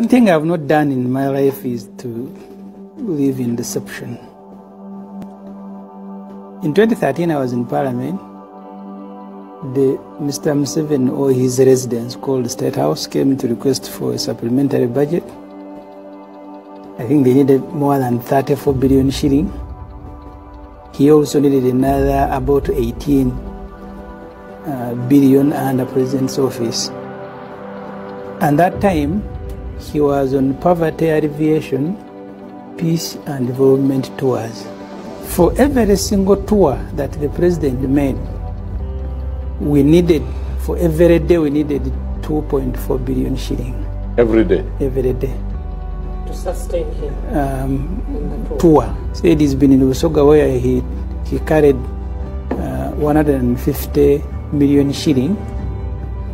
One thing I've not done in my life is to live in deception. In 2013, I was in Parliament. Mr. Museveni or his residence called the State House came to request for a supplementary budget. I think they needed more than 34 billion shilling. He also needed another about 18 billion under President's office. And that time, he was on poverty alleviation, peace and development tours. For every single tour that the President made, we needed, for every day, we needed 2.4 billion shilling. Every day? Every day. To sustain him in the tour. Said he's been in Usoga where he carried 150 million shilling,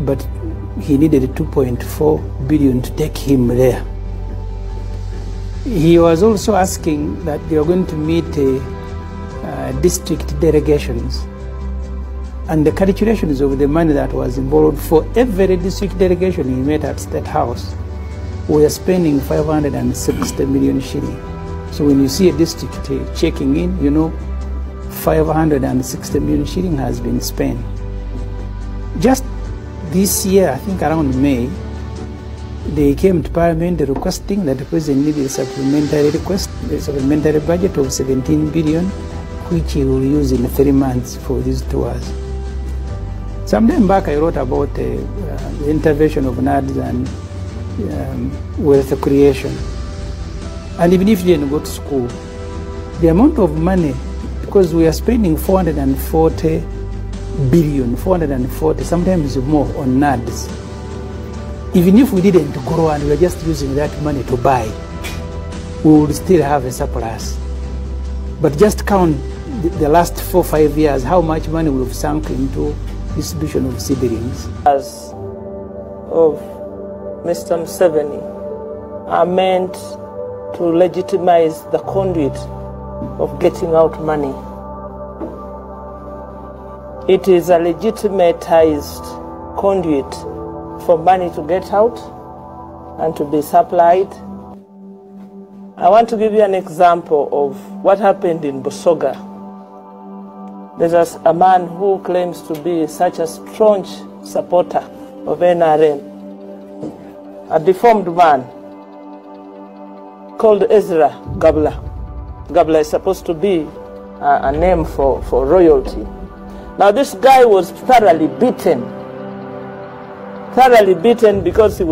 but he needed 2.4 billion to take him there. He was also asking that they were going to meet district delegations, and the calculations of the money that was involved for every district delegation he met at State House, we are spending 560 million shilling. So when you see a district checking in, you know 560 million shilling has been spent. Just this year, I think around May, they came to Parliament requesting that the President needed a supplementary budget of 17 billion, which he will use in 3 months for these tours. Some time back, I wrote about the intervention of NADS and wealth creation. And even if you didn't go to school, the amount of money, because we are spending 440 billion, 440, sometimes more on NADS. Even if we didn't grow and we are just using that money to buy, we would still have a surplus. But just count the last 4 or 5 years, how much money we've sunk into distribution of seedlings. As of Mr. Museveni are meant to legitimize the conduit of getting out money. It is a legitimatized conduit for money to get out and to be supplied. I want to give you an example of what happened in Busoga. There's a man who claims to be such a staunch supporter of NRM, a deformed man called Ezra Gabla. Gabla is supposed to be a name for royalty. Now this guy was thoroughly beaten because he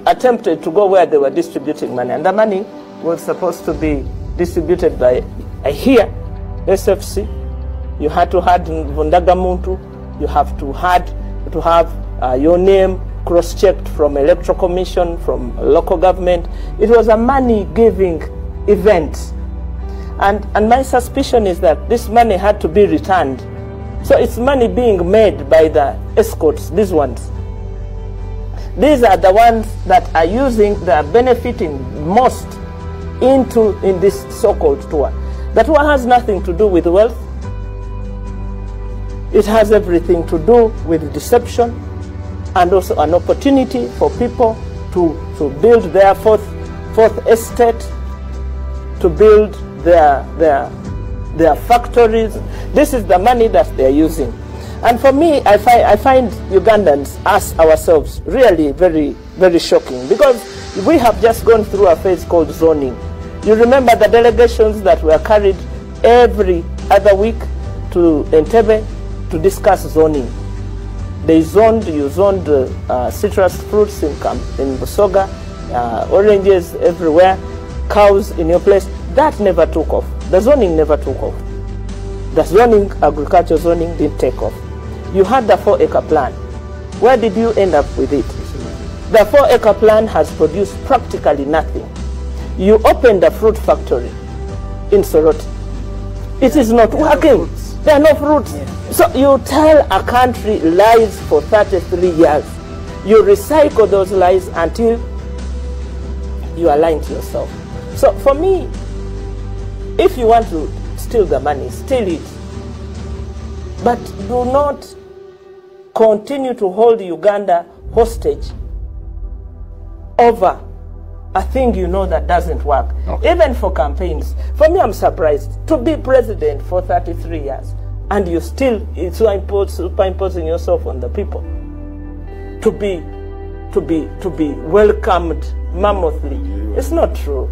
attempted to go where they were distributing money, and the money was supposed to be distributed by, I hear, SFC. You had to have Vundagamuntu, you have to have your name cross-checked from Electoral Commission, from local government. It was a money-giving event. And my suspicion is that this money had to be returned. So it's money being made by the escorts, these ones. These are the ones that are benefiting most in this so-called tour. That tour has nothing to do with wealth. It has everything to do with deception, and also an opportunity for people to build their fourth estate, to build their factories. This is the money that they're using. And for me, I find Ugandans, us ourselves, really very, very shocking, because we have just gone through a phase called zoning. You remember the delegations that were carried every other week to Entebbe to discuss zoning. You zoned citrus fruits in Busoga, oranges everywhere, cows in your place. That never took off. The zoning never took off. The zoning, agriculture zoning, didn't take off. You had the 4-acre plan. Where did you end up with it? The 4-acre plan has produced practically nothing. You opened a fruit factory in Soroti. It is not working. There are no fruits. Yeah. So you tell a country lies for 33 years. You recycle those lies until you are lying to yourself. So for me, if you want to steal the money, steal it. But do not continue to hold Uganda hostage over a thing you know that doesn't work. Okay. Even for campaigns. For me, I'm surprised to be president for 33 years and you still superimposing yourself on the people to be welcomed mammothly. It's not true.